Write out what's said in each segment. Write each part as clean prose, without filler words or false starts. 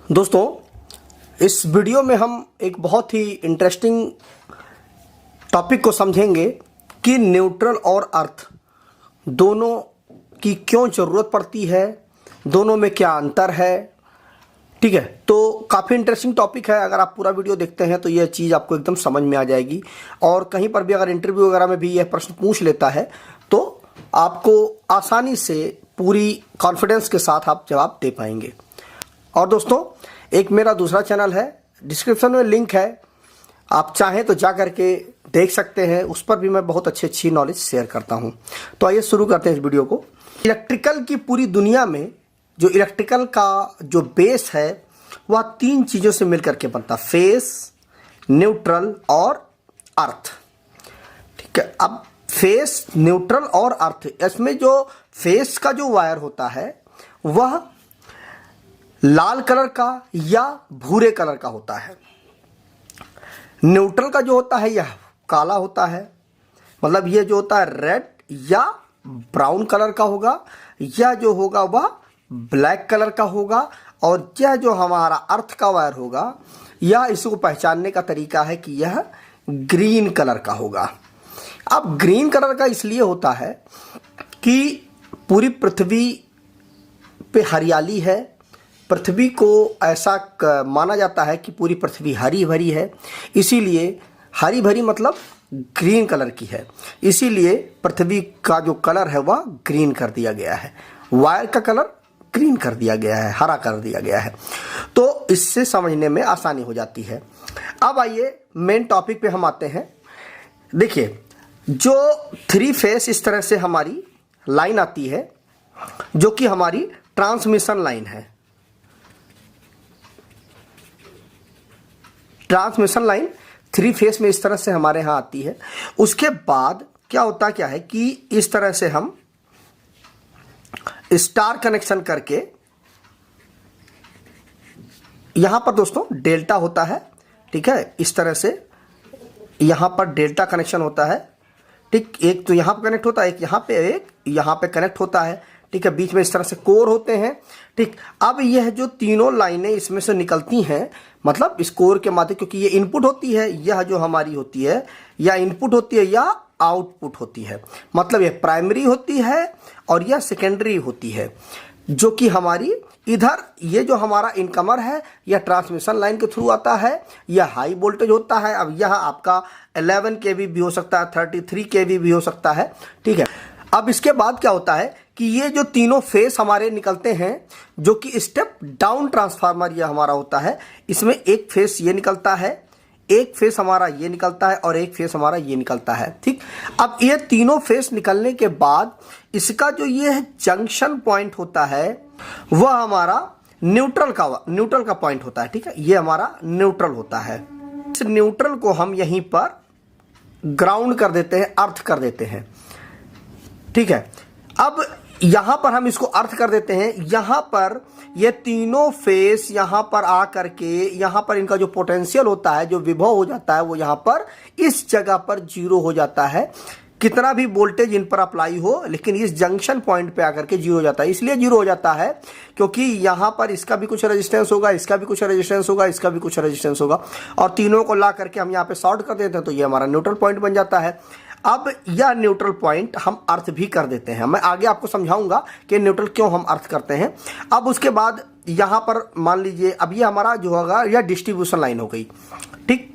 दोस्तों, इस वीडियो में हम एक बहुत ही इंटरेस्टिंग टॉपिक को समझेंगे कि न्यूट्रल और अर्थ दोनों की क्यों ज़रूरत पड़ती है, दोनों में क्या अंतर है। ठीक है, तो काफ़ी इंटरेस्टिंग टॉपिक है। अगर आप पूरा वीडियो देखते हैं तो यह चीज़ आपको एकदम समझ में आ जाएगी। और कहीं पर भी अगर इंटरव्यू वगैरह में भी यह प्रश्न पूछ लेता है तो आपको आसानी से पूरी कॉन्फिडेंस के साथ आप जवाब दे पाएंगे। और दोस्तों, एक मेरा दूसरा चैनल है, डिस्क्रिप्शन में लिंक है, आप चाहें तो जा करके देख सकते हैं। उस पर भी मैं बहुत अच्छी नॉलेज शेयर करता हूं। तो आइए शुरू करते हैं इस वीडियो को। इलेक्ट्रिकल की पूरी दुनिया में जो इलेक्ट्रिकल का जो बेस है वह तीन चीज़ों से मिलकर के बनता, फेस, न्यूट्रल और अर्थ। ठीक है, अब फेस, न्यूट्रल और अर्थ, इसमें जो फेस का जो वायर होता है वह लाल कलर का या भूरे कलर का होता है। न्यूट्रल का जो होता है यह काला होता है, मतलब यह जो होता है रेड या ब्राउन कलर का होगा। यह जो होगा वह ब्लैक कलर का होगा। और यह जो हमारा अर्थ का वायर होगा, यह इसको पहचानने का तरीका है कि यह ग्रीन कलर का होगा। अब ग्रीन कलर का इसलिए होता है कि पूरी पृथ्वी पे हरियाली है। पृथ्वी को ऐसा माना जाता है कि पूरी पृथ्वी हरी भरी है, इसीलिए हरी भरी मतलब ग्रीन कलर की है, इसीलिए पृथ्वी का जो कलर है वह ग्रीन कर दिया गया है। वायर का कलर ग्रीन कर दिया गया है, हरा कर दिया गया है। तो इससे समझने में आसानी हो जाती है। अब आइए मेन टॉपिक पे हम आते हैं। देखिए, जो थ्री फेस इस तरह से हमारी लाइन आती है जो कि हमारी ट्रांसमिशन लाइन है। ट्रांसमिशन लाइन थ्री फेस में इस तरह से हमारे यहाँ आती है। उसके बाद क्या होता क्या है कि इस तरह से हम स्टार कनेक्शन करके, यहां पर दोस्तों डेल्टा होता है। ठीक है, इस तरह से यहां पर डेल्टा कनेक्शन होता है। ठीक, एक तो यहां पर कनेक्ट होता है, एक यहां पे कनेक्ट होता है। ठीक है, बीच में इस तरह से कोर होते हैं। ठीक, अब यह जो तीनों लाइनें इसमें से निकलती हैं, मतलब इस कोर के माध्यम, क्योंकि ये इनपुट होती है, यह जो हमारी होती है या इनपुट होती है या आउटपुट होती है, मतलब यह प्राइमरी होती है और यह सेकेंडरी होती है। जो कि हमारी इधर ये जो हमारा इनकमर है यह ट्रांसमिशन लाइन के थ्रू आता है, यह हाई वोल्टेज होता है। अब यह आपका 11 kV भी हो सकता है, 33 kV भी हो सकता है। ठीक है, अब इसके बाद क्या होता है कि ये जो तीनों फेस हमारे निकलते हैं, जो कि स्टेप डाउन ट्रांसफार्मर ये हमारा होता है, इसमें एक फेस ये निकलता है, एक फेस हमारा ये निकलता है और एक फेस हमारा ये निकलता है। ठीक, अब ये तीनों फेस निकलने के बाद इसका जो ये जंक्शन पॉइंट होता है वह हमारा न्यूट्रल का पॉइंट होता है। ठीक है, ये हमारा न्यूट्रल होता है। इस न्यूट्रल को हम यहीं पर ग्राउंड कर देते हैं, अर्थ कर देते हैं। ठीक है, अब यहां पर हम इसको अर्थ कर देते हैं। यहां पर ये तीनों फेस यहां पर आ करके यहां पर इनका जो पोटेंशियल होता है, जो विभव हो जाता है, वो यहां पर इस जगह पर जीरो हो जाता है। कितना भी वोल्टेज इन पर अप्लाई हो, लेकिन इस जंक्शन पॉइंट पे आकर के जीरो हो जाता है। इसलिए जीरो हो जाता है क्योंकि यहां पर इसका भी कुछ रेजिस्टेंस होगा, इसका भी कुछ रेजिस्टेंस होगा, इसका भी कुछ रेजिस्टेंस होगा, और तीनों को ला करके हम यहां पे शॉर्ट कर देते हैं, तो ये हमारा न्यूट्रल पॉइंट बन जाता है। अब यह न्यूट्रल पॉइंट हम अर्थ भी कर देते हैं। मैं आगे आपको समझाऊंगा कि न्यूट्रल क्यों हम अर्थ करते हैं। अब उसके बाद यहां पर मान लीजिए, अब ये हमारा जो होगा यह डिस्ट्रीब्यूशन लाइन हो गई। ठीक,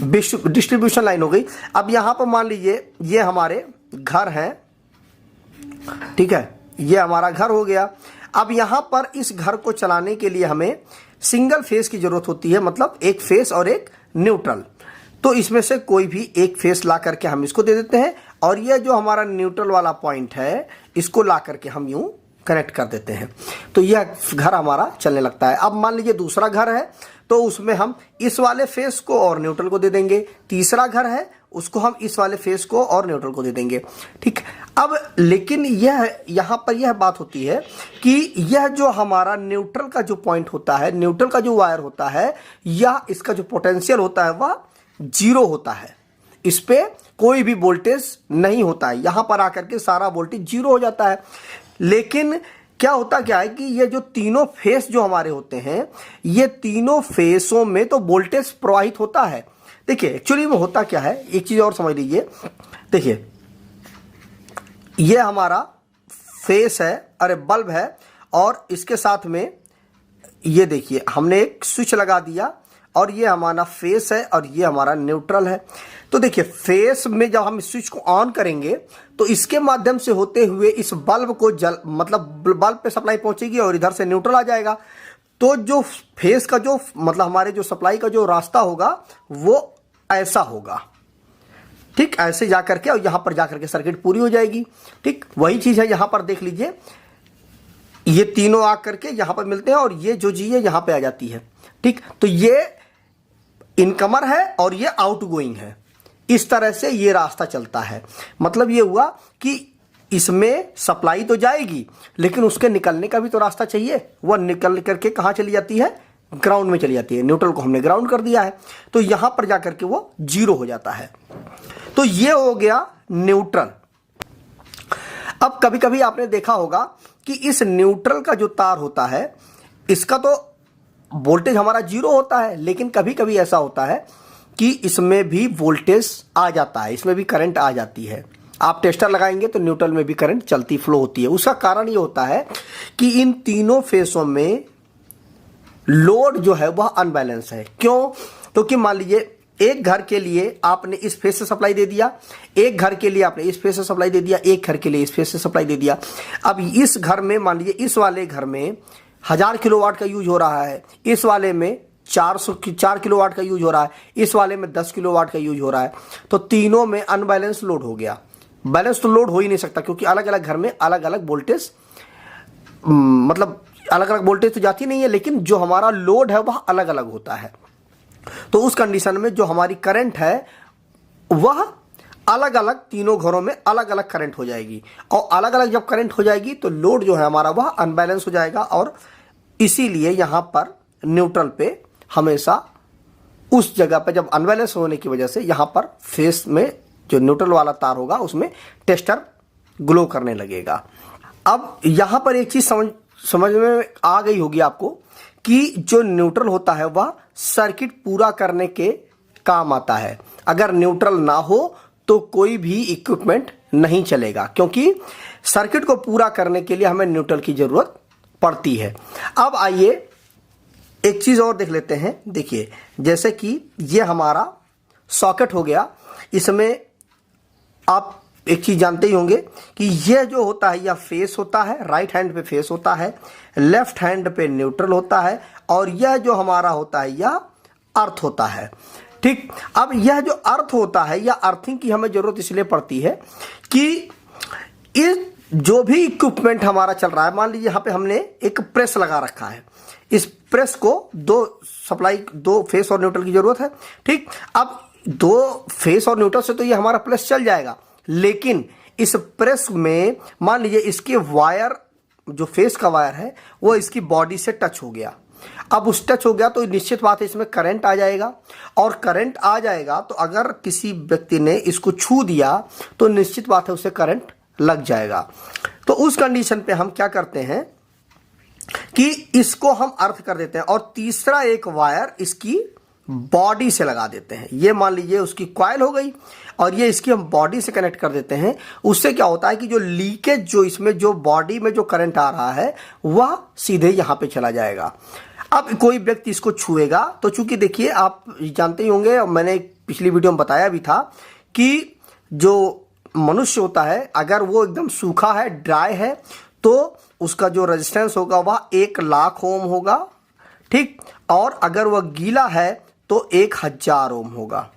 डिस्ट्रीब्यूशन लाइन हो गई। अब यहां पर मान लीजिए ये हमारे घर हैं। ठीक है, ये हमारा घर हो गया। अब यहां पर इस घर को चलाने के लिए हमें सिंगल फेस की जरूरत होती है, मतलब एक फेस और एक न्यूट्रल। तो इसमें से कोई भी एक फेस ला करके हम इसको दे देते हैं, और ये जो हमारा न्यूट्रल वाला पॉइंट है इसको ला करके हम यूं कनेक्ट कर देते हैं, तो यह घर हमारा चलने लगता है। अब मान लीजिए दूसरा घर है, तो उसमें हम इस वाले फेस को और न्यूट्रल को दे देंगे। तीसरा घर है, उसको हम इस वाले फेस को और न्यूट्रल को दे देंगे। ठीक, अब लेकिन यह यहाँ पर यह बात होती है कि यह जो हमारा न्यूट्रल का जो पॉइंट होता है, न्यूट्रल का जो वायर होता है, या इसका जो पोटेंशियल होता है वह जीरो होता है। इस पे कोई भी वोल्टेज नहीं होता है, यहां पर आकर के सारा वोल्टेज जीरो हो जाता है। लेकिन क्या होता क्या है कि ये जो तीनों फेस जो हमारे होते हैं, ये तीनों फेसों में तो वोल्टेज प्रवाहित होता है। देखिए एक्चुअली में होता क्या है, एक चीज और समझ लीजिए। देखिए ये हमारा फेस है, अरे बल्ब है, और इसके साथ में ये देखिए हमने एक स्विच लगा दिया, और ये हमारा फेस है और ये हमारा न्यूट्रल है। तो देखिए फेस में जब हम स्विच को ऑन करेंगे तो इसके माध्यम से होते हुए इस बल्ब को मतलब बल्ब पे सप्लाई पहुंचेगी और इधर से न्यूट्रल आ जाएगा। तो जो फेस का जो मतलब हमारे जो सप्लाई का जो रास्ता होगा वो ऐसा होगा, ठीक, ऐसे जा करके और यहां पर जा करके सर्किट पूरी हो जाएगी। ठीक, वही चीज है यहां पर देख लीजिए, ये तीनों आ करके यहां पर मिलते हैं और ये जो जी है यहां पे आ जाती है। ठीक, तो ये इनकमर है और ये आउटगोइंग है, इस तरह से ये रास्ता चलता है। मतलब ये हुआ कि इसमें सप्लाई तो जाएगी लेकिन उसके निकलने का भी तो रास्ता चाहिए। वह निकल करके कहां चली जाती है, ग्राउंड में चली जाती है। न्यूट्रल को हमने ग्राउंड कर दिया है तो यहां पर जाकर के वो जीरो हो जाता है। तो ये हो गया न्यूट्रल। अब कभी कभी आपने देखा होगा कि इस न्यूट्रल का जो तार होता है इसका तो वोल्टेज हमारा जीरो होता है, लेकिन कभी कभी ऐसा होता है कि इसमें भी वोल्टेज आ जाता है, इसमें भी करंट आ जाती है। आप टेस्टर लगाएंगे तो न्यूट्रल में भी करंट चलती फ्लो होती है। उसका कारण ये होता है कि इन तीनों फेसों में लोड जो है वह अनबैलेंस है। क्यों? क्योंकि मान लीजिए एक घर के लिए आपने इस फेस से सप्लाई दे दिया, एक घर के लिए आपने इस फेस से सप्लाई दे दिया, एक घर के लिए इस फेस से सप्लाई दे दिया। अब इस घर में मान लीजिए इस वाले घर में 1000 किलोवाट का यूज हो रहा है, इस वाले में 4 किलोवाट का यूज हो रहा है, इस वाले में 10 किलोवाट का यूज हो रहा है। तो तीनों में अनबैलेंस लोड हो गया। बैलेंस तो लोड हो ही नहीं सकता क्योंकि अलग अलग घर में अलग अलग वोल्टेज, मतलब अलग अलग वोल्टेज तो जाती नहीं है, लेकिन जो हमारा लोड है वह अलग अलग होता है। तो उस कंडीशन में जो हमारी करंट है वह अलग अलग तीनों घरों में अलग अलग करंट हो जाएगी, और अलग अलग जब करंट हो जाएगी तो लोड जो है हमारा वह अनबैलेंस हो जाएगा। और इसीलिए यहां पर न्यूट्रल पे हमेशा उस जगह पर जब अनबैलेंस होने की वजह से यहां पर फेस में जो न्यूट्रल वाला तार होगा उसमें टेस्टर ग्लो करने लगेगा। अब यहां पर एक चीज समझ में आ गई होगी आपको कि जो न्यूट्रल होता है वह सर्किट पूरा करने के काम आता है। अगर न्यूट्रल ना हो तो कोई भी इक्विपमेंट नहीं चलेगा, क्योंकि सर्किट को पूरा करने के लिए हमें न्यूट्रल की जरूरत पड़ती है। अब आइए एक चीज और देख लेते हैं। देखिए जैसे कि ये हमारा सॉकेट हो गया, इसमें आप एक चीज जानते ही होंगे कि यह जो होता है यह फेस होता है, राइट हैंड पे फेस होता है, लेफ्ट हैंड पे न्यूट्रल होता है, और यह जो हमारा होता है यह अर्थ होता है। ठीक, अब यह जो अर्थ होता है या अर्थिंग की हमें जरूरत इसलिए पड़ती है कि इस जो भी इक्विपमेंट हमारा चल रहा है, मान लीजिए यहां पे हमने एक प्रेस लगा रखा है, इस प्रेस को दो फेस और न्यूट्रल की जरूरत है। ठीक, अब 2 फेस और न्यूट्रल से तो ये हमारा प्रेस चल जाएगा, लेकिन इस प्रेस में मान लीजिए इसके वायर, जो फेस का वायर है वो इसकी बॉडी से टच हो गया। अब उस टच हो गया तो निश्चित बात है इसमें करंट आ जाएगा, और करंट आ जाएगा तो अगर किसी व्यक्ति ने इसको छू दिया तो निश्चित बात है उसे करंट लग जाएगा। तो उस कंडीशन पे हम क्या करते हैं कि इसको हम अर्थ कर देते हैं, और तीसरा एक वायर इसकी बॉडी से लगा देते हैं। ये मान लीजिए उसकी कॉइल हो गई और ये इसकी हम बॉडी से कनेक्ट कर देते हैं। उससे क्या होता है कि जो लीकेज, जो इसमें जो बॉडी में जो करंट आ रहा है वह सीधे यहां पे चला जाएगा। अब कोई व्यक्ति इसको छुएगा तो चूंकि देखिए आप जानते ही होंगे, और मैंने पिछली वीडियो में बताया भी था कि जो मनुष्य होता है अगर वो एकदम सूखा है, ड्राई है, तो उसका जो रेजिस्टेंस होगा वह 1,00,000 ओम होगा। ठीक, और अगर वह गीला है तो 1000 ओम होगा।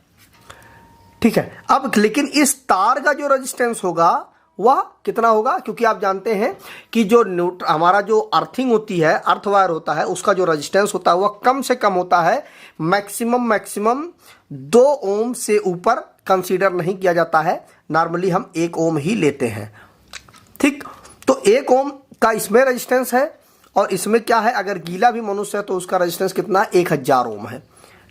ठीक है, अब लेकिन इस तार का जो रेजिस्टेंस होगा वह कितना होगा, क्योंकि आप जानते हैं कि जो हमारा जो अर्थिंग होती है, अर्थ वायर होता है, उसका जो रेजिस्टेंस होता है वह कम से कम होता है, मैक्सिमम 2 ओम से ऊपर कंसीडर नहीं किया जाता है। नॉर्मली हम 1 ओम ही लेते हैं। ठीक, तो 1 ओम का इसमें रेजिस्टेंस है, और इसमें क्या है, अगर गीला भी मनुष्य है तो उसका रेजिस्टेंस कितना, 1000 ओम है।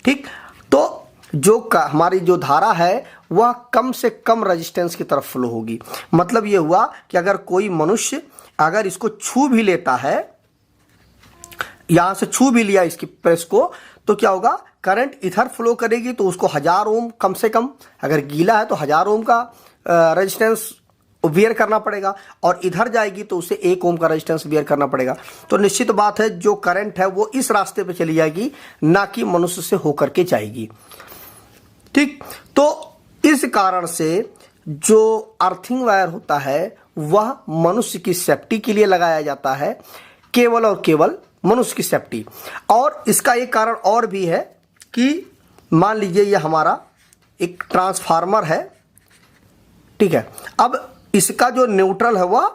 ठीक, तो जो हमारी जो धारा है वह कम से कम रेजिस्टेंस की तरफ फ्लो होगी। मतलब ये हुआ कि अगर कोई मनुष्य अगर इसको छू भी लेता है, यहां से छू भी लिया इसकी प्रेस को, तो क्या होगा, करंट इधर फ्लो करेगी तो उसको 1000 ओम कम से कम, अगर गीला है तो 1000 ओम का रेजिस्टेंस बियर करना पड़ेगा, और इधर जाएगी तो उसे 1 ओम का रेजिस्टेंस बियर करना पड़ेगा। तो निश्चित बात है जो करंट है वो इस रास्ते पे चली जाएगी, ना कि मनुष्य से होकर के जाएगी। ठीक, तो इस कारण से जो अर्थिंग वायर होता है वह मनुष्य की सेफ्टी के लिए लगाया जाता है, केवल और केवल मनुष्य की सेफ्टी। और इसका एक कारण और भी है कि मान लीजिए ये हमारा एक ट्रांसफार्मर है, ठीक है, अब इसका जो न्यूट्रल है वह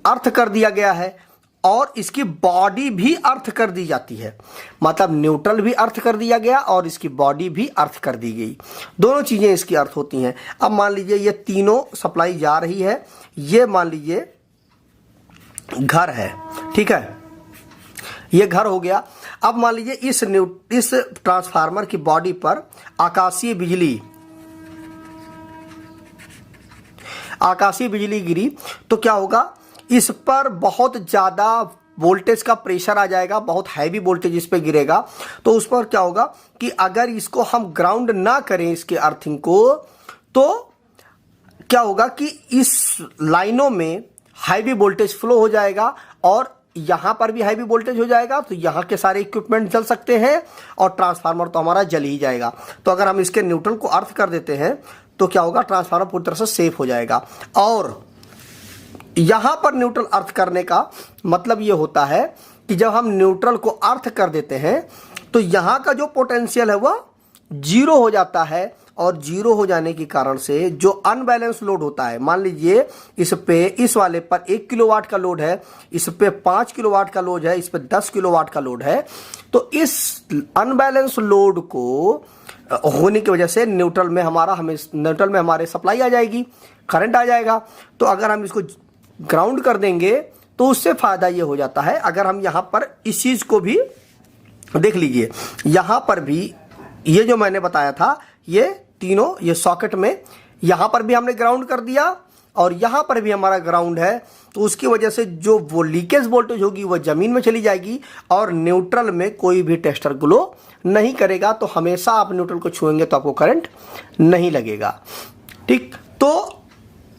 अर्थ कर दिया गया है और इसकी बॉडी भी अर्थ कर दी जाती है, मतलब न्यूट्रल भी अर्थ कर दिया गया और इसकी बॉडी भी अर्थ कर दी गई, दोनों चीजें इसकी अर्थ होती हैं। अब मान लीजिए ये तीनों सप्लाई जा रही है, ये मान लीजिए घर है, ठीक है, ये घर हो गया। अब मान लीजिए इस ट्रांसफार्मर की बॉडी पर आकाशीय बिजली गिरी तो क्या होगा, इस पर बहुत ज्यादा वोल्टेज का प्रेशर आ जाएगा, बहुत हैवी वोल्टेज इस पे गिरेगा। तो उस पर क्या होगा कि अगर इसको हम ग्राउंड ना करें इसके अर्थिंग को, तो क्या होगा कि इस लाइनों में हैवी वोल्टेज फ्लो हो जाएगा और यहां पर भी हैवी वोल्टेज हो जाएगा, तो यहां के सारे इक्विपमेंट जल सकते हैं और ट्रांसफार्मर तो हमारा जल ही जाएगा। तो अगर हम इसके न्यूट्रल को अर्थ कर देते हैं तो क्या होगा, ट्रांसफार्मर पूरी तरह से सेफ हो जाएगा। और यहां पर न्यूट्रल अर्थ करने का मतलब यह होता है कि जब हम न्यूट्रल को अर्थ कर देते हैं तो यहां का जो पोटेंशियल है वह 0 हो जाता है, और 0 हो जाने के कारण से जो अनबैलेंस लोड होता है, मान लीजिए इस पे, इस वाले पर 1 किलोवाट का लोड है, इस पे 5 किलोवाट का लोड है, इस पे 10 किलोवाट का लोड है, तो इस अनबैलेंस लोड को होने की वजह से न्यूट्रल में हमारे सप्लाई आ जाएगी, करंट आ जाएगा। तो अगर हम इसको ग्राउंड कर देंगे तो उससे फायदा ये हो जाता है। अगर हम यहां पर इस चीज को भी देख लीजिए, यहां पर भी ये जो मैंने बताया था, ये तीनों ये सॉकेट में यहां पर भी हमने ग्राउंड कर दिया और यहां पर भी हमारा ग्राउंड है, तो उसकी वजह से जो वो लीकेज वोल्टेज होगी वह जमीन में चली जाएगी और न्यूट्रल में कोई भी टेस्टर ग्लो नहीं करेगा। तो हमेशा आप न्यूट्रल को छुएंगे तो आपको करंट नहीं लगेगा। ठीक, तो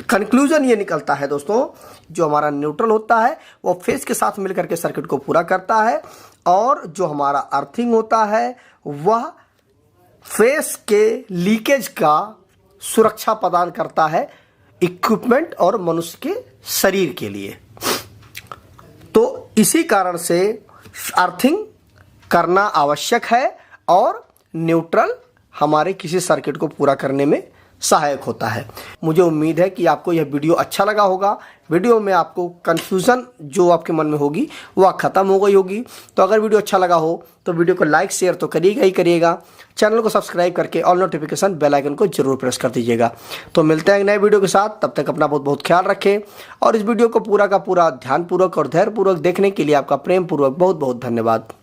कंक्लूजन ये निकलता है दोस्तों, जो हमारा न्यूट्रल होता है वो फेस के साथ मिलकर के सर्किट को पूरा करता है, और जो हमारा अर्थिंग होता है वह फेस के लीकेज का सुरक्षा प्रदान करता है इक्विपमेंट और मनुष्य के शरीर के लिए। तो इसी कारण से अर्थिंग करना आवश्यक है और न्यूट्रल हमारे किसी सर्किट को पूरा करने में सहायक होता है। मुझे उम्मीद है कि आपको यह वीडियो अच्छा लगा होगा। वीडियो में आपको कंफ्यूजन जो आपके मन में होगी वह खत्म हो गई होगी। तो अगर वीडियो अच्छा लगा हो तो वीडियो को लाइक शेयर तो करिएगा ही करिएगा, चैनल को सब्सक्राइब करके ऑल नोटिफिकेशन बेल आइकन को जरूर प्रेस कर दीजिएगा। तो मिलते हैं एक नए वीडियो के साथ, तब तक अपना बहुत बहुत ख्याल रखें और इस वीडियो को पूरा का पूरा ध्यानपूर्वक और धैर्यपूर्वक देखने के लिए आपका प्रेम पूर्वक बहुत बहुत धन्यवाद।